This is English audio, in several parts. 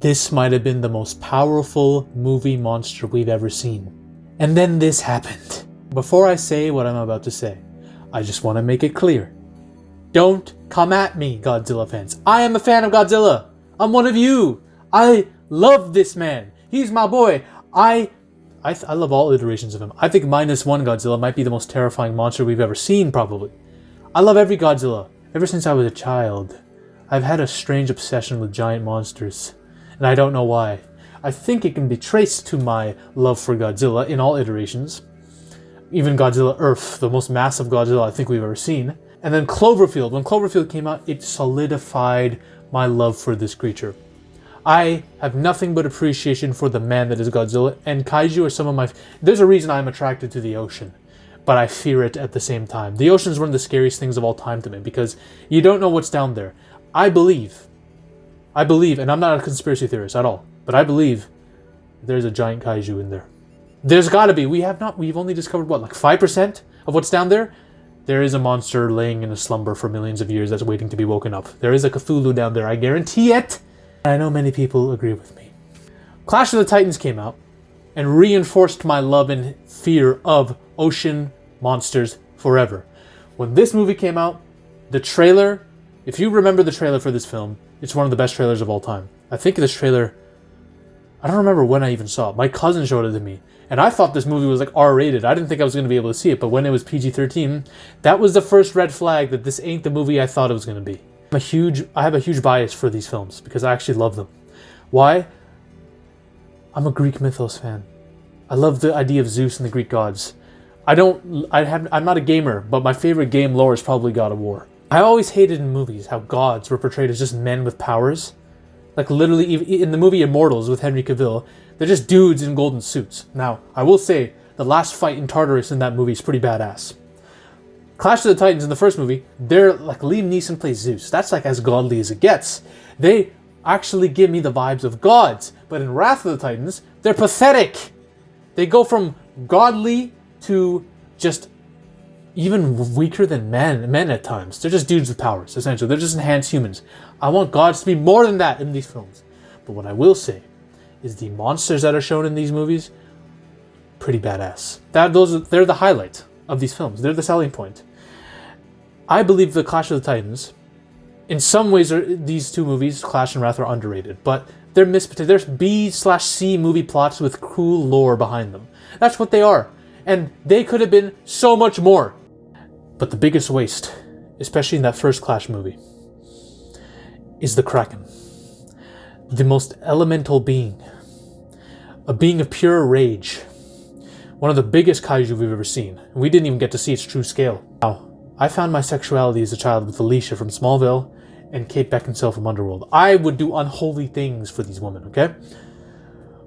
this might have been the most powerful movie monster we've ever seen. And then this happened. Before I say what I'm about to say, I just want to make it clear. Don't come at me, Godzilla fans. I am a fan of Godzilla. I'm one of you. I love this man. He's my boy. I love all iterations of him. I think -1 Godzilla might be the most terrifying monster we've ever seen, probably. I love every Godzilla. Ever since I was a child, I've had a strange obsession with giant monsters, and I don't know why. I think it can be traced to my love for Godzilla in all iterations. Even Godzilla Earth, the most massive Godzilla I think we've ever seen. And then Cloverfield. When Cloverfield came out, it solidified my love for this creature. I have nothing but appreciation for the man that is Godzilla, and kaiju are some of my... There's a reason I'm attracted to the ocean, but I fear it at the same time. The ocean is one of the scariest things of all time to me, because you don't know what's down there. I believe, and I'm not a conspiracy theorist at all, but I believe there's a giant kaiju in there. There's gotta be. We've only discovered, what, like 5% of what's down there? There is a monster laying in a slumber for millions of years that's waiting to be woken up. There is a Cthulhu down there, I guarantee it! I know many people agree with me. Clash of the Titans came out and reinforced my love and fear of ocean monsters forever. When this movie came out, the trailer, if you remember the trailer for this film, it's one of the best trailers of all time. I think this trailer, I don't remember when I even saw it. My cousin showed it to me, and I thought this movie was like R-rated. I didn't think I was going to be able to see it, but when it was PG-13, that was the first red flag that this ain't the movie I thought it was going to be. I have a huge bias for these films because I actually love them. Why? I'm a Greek mythos fan. I love the idea of Zeus and the Greek gods. I'm not a gamer, but my favorite game lore is probably God of War. I always hated in movies how gods were portrayed as just men with powers. Like literally in the movie Immortals with Henry Cavill, they're just dudes in golden suits. Now, I will say the last fight in Tartarus in that movie is pretty badass. Clash of the Titans in the first movie, they're like Liam Neeson plays Zeus. That's like as godly as it gets. They actually give me the vibes of gods. But in Wrath of the Titans, they're pathetic. They go from godly to just even weaker than men at times. They're just dudes with powers, essentially. They're just enhanced humans. I want gods to be more than that in these films. But what I will say is the monsters that are shown in these movies, pretty badass. They're the highlight of these films. They're the selling point. I believe the Clash of the Titans, in some ways, these two movies, Clash and Wrath, are underrated, but they're there's B/C movie plots with cool lore behind them. That's what they are, and they could have been so much more. But the biggest waste, especially in that first Clash movie, is the Kraken. The most elemental being. A being of pure rage. One of the biggest kaiju we've ever seen, and we didn't even get to see its true scale. Now, I found my sexuality as a child with Alicia from Smallville and Kate Beckinsale from Underworld. I would do unholy things for these women, okay?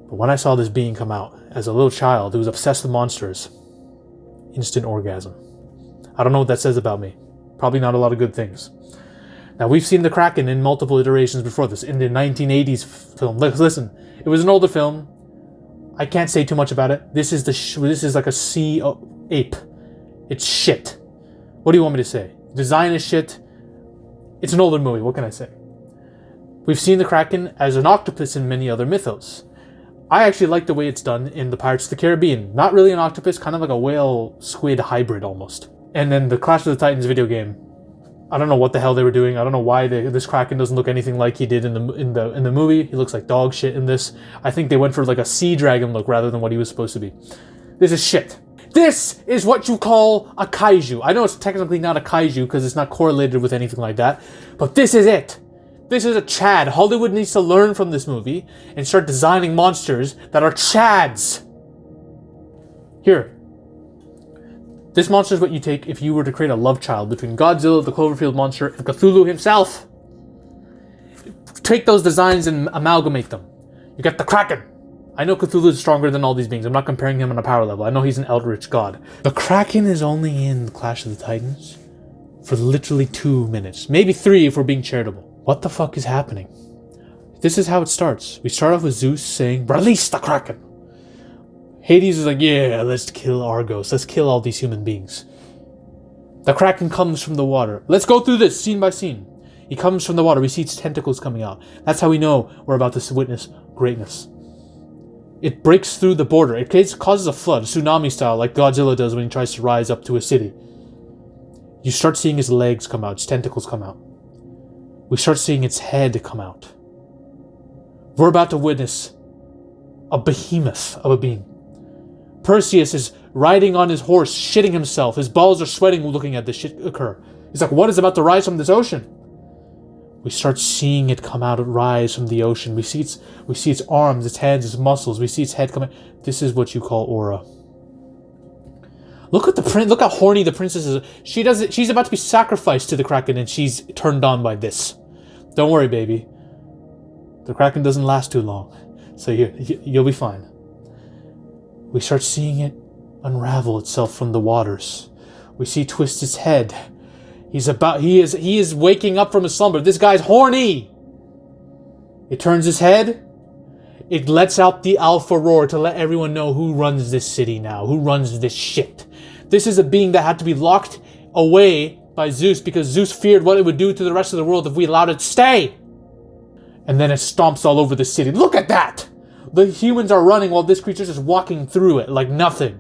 But when I saw this being come out as a little child who was obsessed with monsters, instant orgasm. I don't know what that says about me. Probably not a lot of good things. Now, we've seen the Kraken in multiple iterations before this, in the 1980s film. Listen, it was an older film. I can't say too much about it. This is like a sea ape. It's shit. What do you want me to say? Design is shit. It's an older movie. What can I say? We've seen the Kraken as an octopus in many other mythos. I actually like the way it's done in the Pirates of the Caribbean. Not really an octopus, kind of like a whale-squid hybrid almost. And then the Clash of the Titans video game. I don't know what the hell they were doing. I don't know why this Kraken doesn't look anything like he did in the movie. He looks like dog shit in this. I think they went for like a sea dragon look rather than what he was supposed to be. This is shit. This is what you call a kaiju. I know it's technically not a kaiju because it's not correlated with anything like that, but this is it. This is a Chad. Hollywood needs to learn from this movie and start designing monsters that are Chads. Here. This monster is what you take if you were to create a love child between Godzilla, the Cloverfield monster, and Cthulhu himself. Take those designs and amalgamate them. You got the Kraken. I know Cthulhu is stronger than all these beings. I'm not comparing him on a power level. I know he's an eldritch god. The Kraken is only in Clash of the Titans for literally 2 minutes. Maybe 3 if we're being charitable. What the fuck is happening? This is how it starts. We start off with Zeus saying, "Release the Kraken." Hades is like, "Yeah, let's kill Argos. Let's kill all these human beings." The Kraken comes from the water. Let's go through this scene by scene. He comes from the water. We see its tentacles coming out. That's how we know we're about to witness greatness. It breaks through the border. It causes a flood, tsunami style, like Godzilla does when he tries to rise up to a city. You start seeing his legs come out, its tentacles come out. We start seeing its head come out. We're about to witness a behemoth of a being. Perseus is riding on his horse, shitting himself. His balls are sweating looking at this shit occur. He's like, what is about to rise from this ocean? We start seeing it come out, rise from the ocean. We see its arms, its hands, its muscles. We see its head coming. This is what you call aura. Look at the prince. Look how horny the princess is. She's about to be sacrificed to the Kraken, and she's turned on by this. Don't worry, baby. The Kraken doesn't last too long, so you'll be fine. We start seeing it unravel itself from the waters. We see it twist its head. He is waking up from his slumber. This guy's horny. It turns his head. It lets out the alpha roar to let everyone know who runs this city now, who runs this shit. This is a being that had to be locked away by Zeus because Zeus feared what it would do to the rest of the world if we allowed it to stay. And then it stomps all over the city. Look at that! The humans are running while this creature's just walking through it like nothing.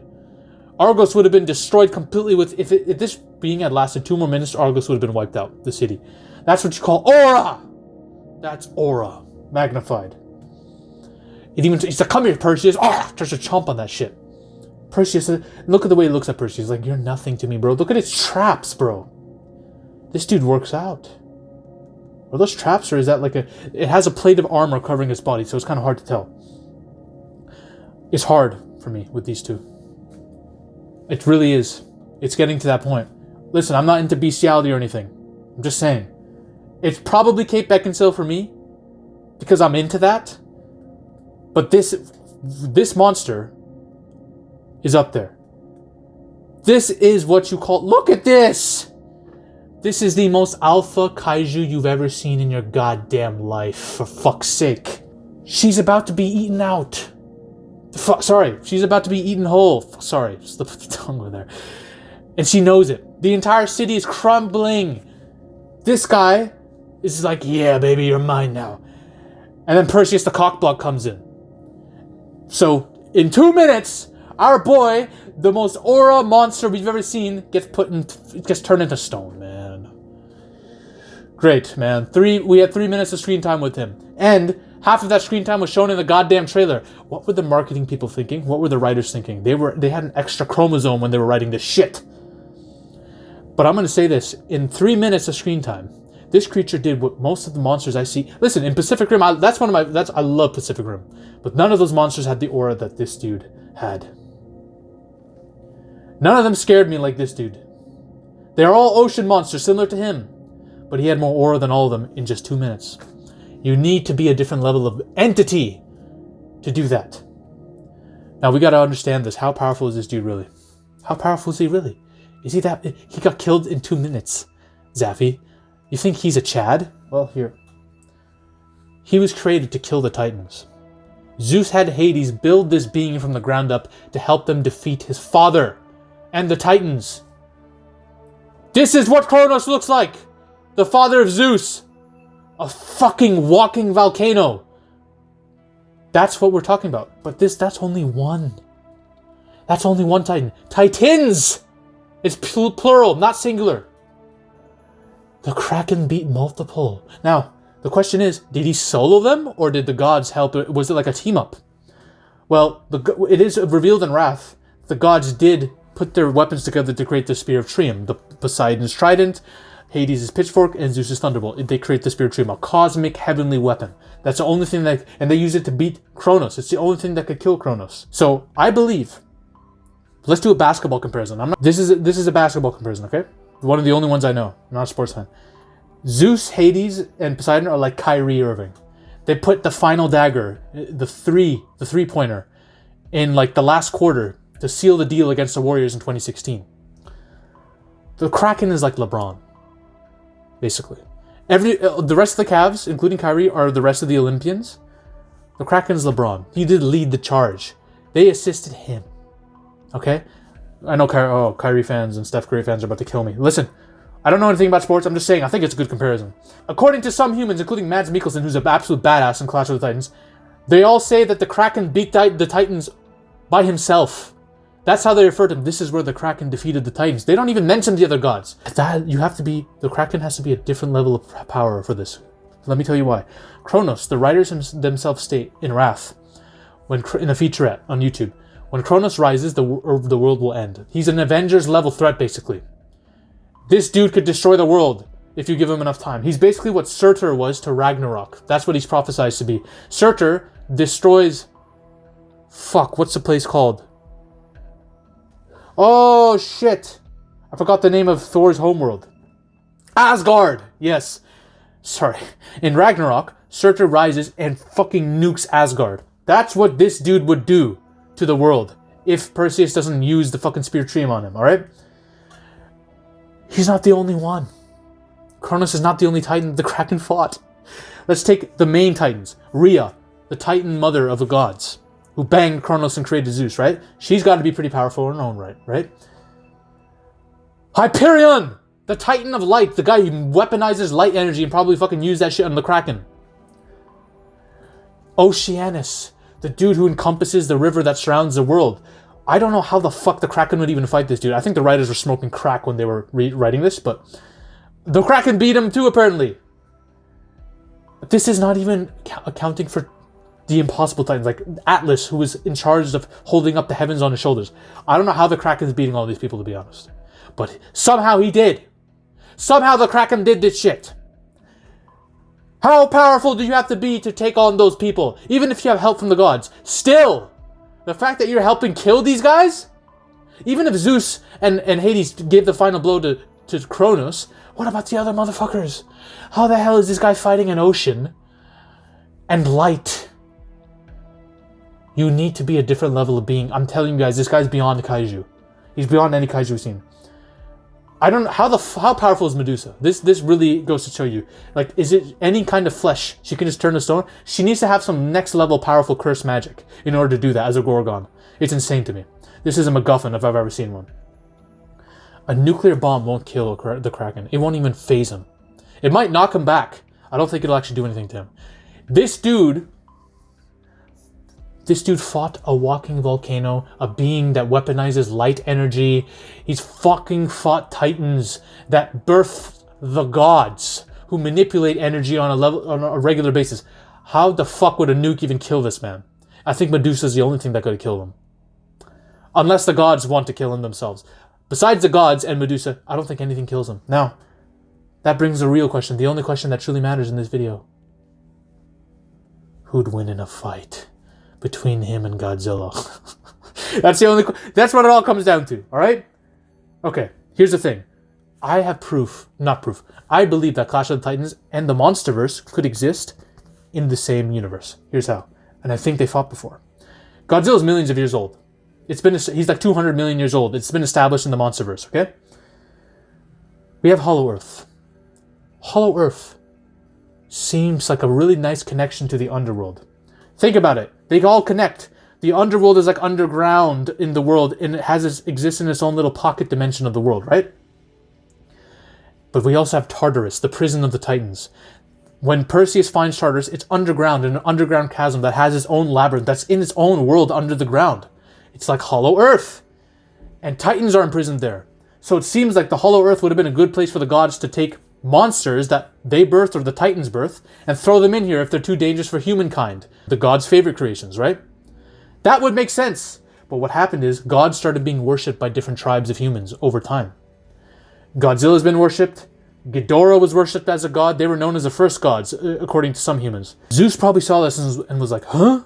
Argos would have been destroyed completely if this being had lasted 2 more minutes, Argos would have been wiped out, the city. That's what you call aura! That's aura. Magnified. He's like, come here, Perseus. Tries to chomp on that shit. Perseus, look at the way he looks at Perseus. Like, you're nothing to me, bro. Look at its traps, bro. This dude works out. Are those traps, or is that like it has a plate of armor covering its body, so it's kind of hard to tell. It's hard for me with these two. It really is. It's getting to that point. Listen, I'm not into bestiality or anything. I'm just saying. It's probably Kate Beckinsale for me, because I'm into that. But this monster is up there. This is what you call... Look at this! This is the most alpha kaiju you've ever seen in your goddamn life, for fuck's sake. She's about to be eaten out. Sorry, she's about to be eaten whole. Sorry, slipped the tongue over there. And she knows it. The entire city is crumbling. This guy is like, yeah, baby, you're mine now. And then Perseus the cockblock comes in. So, in 2 minutes, our boy, the most aura monster we've ever seen, gets turned into stone, man. Great, man. We had 3 minutes of screen time with him. And half of that screen time was shown in the goddamn trailer. What were the marketing people thinking? What were the writers thinking? They had an extra chromosome when they were writing this shit. But I'm going to say this. In 3 minutes of screen time, this creature did what most of the monsters I see... Listen, in Pacific Rim, I love Pacific Rim. But none of those monsters had the aura that this dude had. None of them scared me like this dude. They're all ocean monsters, similar to him. But he had more aura than all of them in just 2 minutes. You need to be a different level of entity to do that. Now, we gotta understand this. How powerful is this dude really? How powerful is he really? Is he that... He got killed in 2 minutes, Zaffy. You think he's a Chad? Well, here. He was created to kill the Titans. Zeus had Hades build this being from the ground up to help them defeat his father and the Titans. This is what Kronos looks like! The father of Zeus! A fucking walking volcano! That's what we're talking about. But that's only one. That's only one Titan. Titans! It's plural, not singular. The Kraken beat multiple. Now, the question is, did he solo them, or did the gods help? Was it like a team-up? Well, it is revealed in Wrath. The gods did put their weapons together to create the Spear of Triumph. The Poseidon's Trident, Hades' Pitchfork, and Zeus' Thunderbolt. They create the Spear of Triumph, a cosmic heavenly weapon. That's the only thing that... And they use it to beat Kronos. It's the only thing that could kill Kronos. So, I believe... Let's do a basketball comparison. This is a basketball comparison, okay? One of the only ones I know. I'm not a sports fan. Zeus, Hades, and Poseidon are like Kyrie Irving. They put the final dagger, the three-pointer, in like the last quarter to seal the deal against the Warriors in 2016. The Kraken is like LeBron, basically. The rest of the Cavs, including Kyrie, are the rest of the Olympians. The Kraken is LeBron. He did lead the charge. They assisted him. Okay? I know Kyrie fans and Steph Curry fans are about to kill me. Listen, I don't know anything about sports. I'm just saying I think it's a good comparison. According to some humans, including Mads Mikkelsen, who's an absolute badass in Clash of the Titans, they all say that the Kraken beat the Titans by himself. That's how they refer to him. This is where the Kraken defeated the Titans. They don't even mention the other gods. The Kraken has to be a different level of power for this. Let me tell you why. Kronos, the writers themselves state in Wrath, in a featurette on YouTube, when Kronos rises, the world will end. He's an Avengers level threat, basically. This dude could destroy the world if you give him enough time. He's basically what Surtur was to Ragnarok. That's what he's prophesized to be. Surtur destroys... Fuck, what's the place called? Oh, shit. I forgot the name of Thor's homeworld. Asgard! Yes. Sorry. In Ragnarok, Surtur rises and fucking nukes Asgard. That's what this dude would do to the world if Perseus doesn't use the fucking spear trium on him, alright? He's not the only one. Kronos is not the only Titan the Kraken fought. Let's take the main Titans. Rhea, the Titan mother of the gods, who banged Kronos and created Zeus, right? She's got to be pretty powerful in her own right, right? Hyperion! The Titan of Light, the guy who weaponizes light energy and probably fucking used that shit on the Kraken. Oceanus, the dude who encompasses the river that surrounds the world. I don't know how the fuck the Kraken would even fight this dude. I think the writers were smoking crack when they were writing this, but the Kraken beat him too, apparently. This is not even accounting for the impossible Titans, like Atlas, who was in charge of holding up the heavens on his shoulders. I don't know how the Kraken's beating all these people, to be honest. But somehow he did. Somehow the Kraken did this shit. How powerful do you have to be to take on those people? Even if you have help from the gods. Still, the fact that you're helping kill these guys? Even if Zeus and Hades gave the final blow to Kronos, what about the other motherfuckers? How the hell is this guy fighting an ocean and light? You need to be a different level of being. I'm telling you guys, this guy's beyond the kaiju. He's beyond any kaiju we've seen. I don't know how powerful is Medusa. This really goes to show you. Like, is it any kind of flesh? She can just turn to stone. She needs to have some next level powerful curse magic in order to do that as a Gorgon. It's insane to me. This is a MacGuffin if I've ever seen one. A nuclear bomb won't kill the Kraken. It won't even phase him. It might knock him back. I don't think it'll actually do anything to him. This dude fought a walking volcano, a being that weaponizes light energy. He's fucking fought titans that birth the gods, who manipulate energy on a regular basis. How the fuck would a nuke even kill this man? I think Medusa's the only thing that could kill him. Unless the gods want to kill him themselves. Besides the gods and Medusa, I don't think anything kills him. Now, that brings the real question, the only question that truly matters in this video. Who'd win in a fight between him and Godzilla? That's what it all comes down to, alright? Okay, here's the thing. I have I believe that Clash of the Titans and the Monsterverse could exist in the same universe. Here's how. And I think they fought before. Godzilla's millions of years old. He's like 200 million years old. It's been established in the Monsterverse, okay? We have Hollow Earth. Hollow Earth seems like a really nice connection to the underworld. Think about it. They all connect. The underworld is like underground in the world, and it exists in its own little pocket dimension of the world, right? But we also have Tartarus, the prison of the Titans. When Perseus finds Tartarus, it's underground, in an underground chasm that has its own labyrinth, that's in its own world under the ground. It's like Hollow Earth. And Titans are imprisoned there. So it seems like the Hollow Earth would have been a good place for the gods to take monsters that they birthed or the Titans birth and throw them in here if they're too dangerous for humankind. The gods' favorite creations, right? That would make sense. But what happened is gods started being worshipped by different tribes of humans over time. Godzilla's been worshipped. Ghidorah was worshipped as a god. They were known as the first gods, according to some humans. Zeus probably saw this and was like, huh?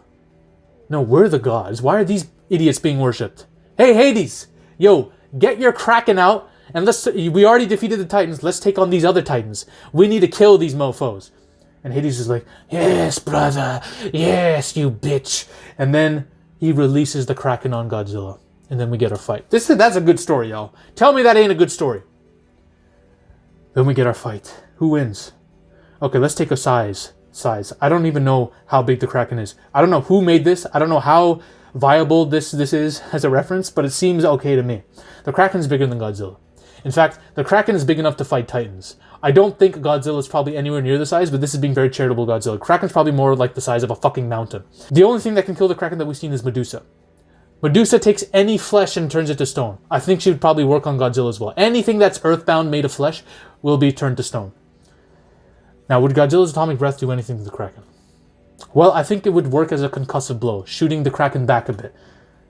No, we're the gods. Why are these idiots being worshipped? Hey, Hades! Yo, get your Kraken out, and we already defeated the Titans. Let's take on these other Titans. We need to kill these mofos. And Hades is like, yes, brother. Yes, you bitch. And then he releases the Kraken on Godzilla. And then we get our fight. That's a good story, y'all. Tell me that ain't a good story. Then we get our fight. Who wins? Okay, let's take a size. I don't even know how big the Kraken is. I don't know who made this. I don't know how viable this is as a reference, but it seems okay to me. The Kraken's bigger than Godzilla. In fact, the Kraken is big enough to fight Titans. I don't think Godzilla is probably anywhere near the size, but this is being very charitable Godzilla. Kraken's probably more like the size of a fucking mountain. The only thing that can kill the Kraken that we've seen is Medusa. Medusa takes any flesh and turns it to stone. I think she would probably work on Godzilla as well. Anything that's earthbound made of flesh will be turned to stone. Now, would Godzilla's atomic breath do anything to the Kraken? Well, I think it would work as a concussive blow, shooting the Kraken back a bit.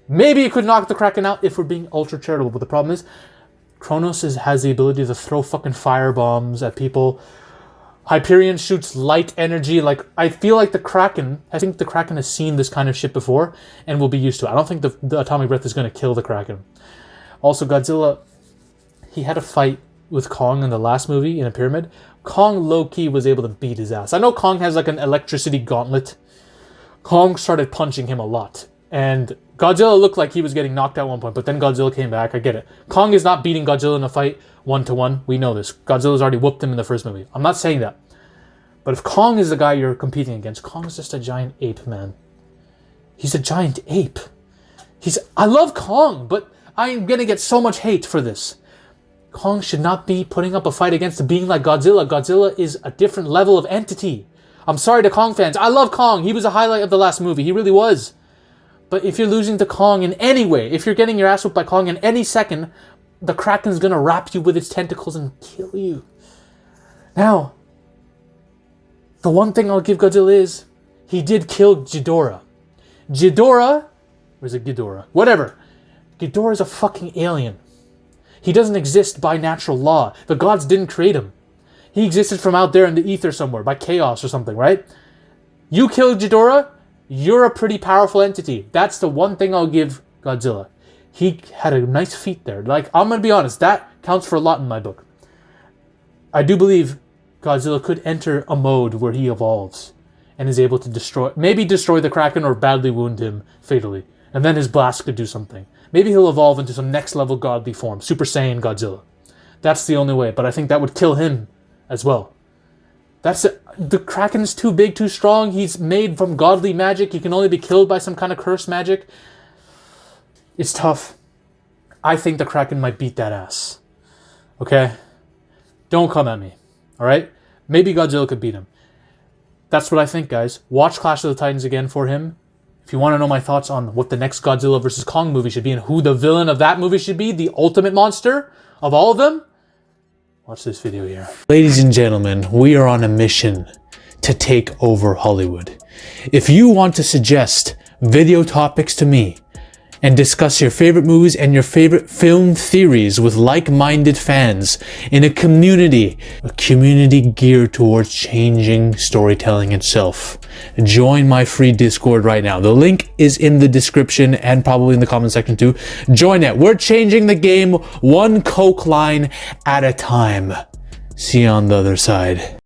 Maybe it could knock the Kraken out if we're being ultra charitable, but the problem is, Kronos has the ability to throw fucking firebombs at people. Hyperion shoots light energy. Like, I feel like the Kraken has seen this kind of shit before and will be used to it. I don't think the atomic breath is going to kill the Kraken. Also, Godzilla, he had a fight with Kong in the last movie in a pyramid. Kong low-key was able to beat his ass. I know Kong has like an electricity gauntlet. Kong started punching him a lot. And Godzilla looked like he was getting knocked out at one point, but then Godzilla came back. I get it. Kong is not beating Godzilla in a fight 1-to-1. We know this. Godzilla's already whooped him in the first movie. I'm not saying that. But if Kong is the guy you're competing against, Kong's just a giant ape, man. He's a giant ape. I love Kong, but I'm gonna get so much hate for this. Kong should not be putting up a fight against being like Godzilla. Godzilla is a different level of entity. I'm sorry to Kong fans. I love Kong. He was a highlight of the last movie. He really was. But if you're losing to Kong in any way, if you're getting your ass whooped by Kong in any second, the Kraken's gonna wrap you with its tentacles and kill you. Now, the one thing I'll give Godzilla is, he did kill Ghidorah. Or is it Ghidorah? Whatever. Ghidorah's a fucking alien. He doesn't exist by natural law. The gods didn't create him. He existed from out there in the ether somewhere, by chaos or something, right? You killed Ghidorah, you're a pretty powerful entity. That's the one thing I'll give Godzilla. He had a nice feat there. Like, I'm gonna be honest, that counts for a lot in my book. I do believe Godzilla could enter a mode where he evolves and is able to maybe destroy the Kraken or badly wound him fatally. And then his blast could do something. Maybe he'll evolve into some next level godly form. Super Saiyan Godzilla. That's the only way. But I think that would kill him as well. The Kraken's too big, too strong. He's made from godly magic. He can only be killed by some kind of cursed magic. It's tough. I think the Kraken might beat that ass. Okay? Don't come at me. Alright? Maybe Godzilla could beat him. That's what I think, guys. Watch Clash of the Titans again for him. If you want to know my thoughts on what the next Godzilla vs. Kong movie should be and who the villain of that movie should be, the ultimate monster of all of them, watch this video here. Ladies and gentlemen, we are on a mission to take over Hollywood. If you want to suggest video topics to me and discuss your favorite movies and your favorite film theories with like-minded fans in a community geared towards changing storytelling itself, join my free Discord right now. The link is in the description and probably in the comment section too. Join it. We're changing the game one Coke line at a time. See you on the other side.